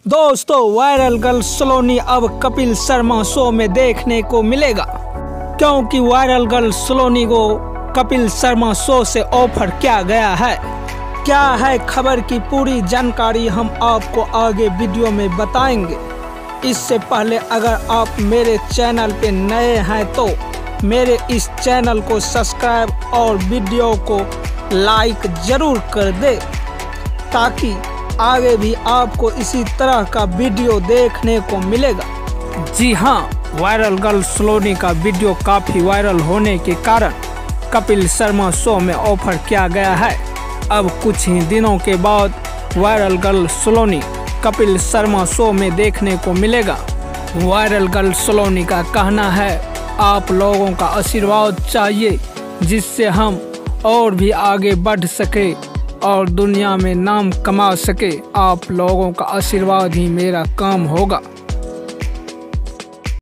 दोस्तों, viral girl सलोनी अब Kapil Sharma show में देखने को मिलेगा, क्योंकि वायरल गर्ल सलोनी को कपिल शर्मा शो से ऑफर किया गया है। क्या है खबर की पूरी जानकारी हम आपको आगे वीडियो में बताएंगे। इससे पहले अगर आप मेरे चैनल पे नए हैं तो मेरे इस चैनल को सब्सक्राइब और वीडियो को लाइक ज़रूर कर दे, ताकि आगे भी आपको इसी तरह का वीडियो देखने को मिलेगा। जी हाँ, वायरल गर्ल सलोनी का वीडियो काफ़ी वायरल होने के कारण कपिल शर्मा शो में ऑफर किया गया है। अब कुछ ही दिनों के बाद वायरल गर्ल सलोनी कपिल शर्मा शो में देखने को मिलेगा। वायरल गर्ल सलोनी का कहना है, आप लोगों का आशीर्वाद चाहिए, जिससे हम और भी आगे बढ़ सके और दुनिया में नाम कमा सके। आप लोगों का आशीर्वाद ही मेरा काम होगा।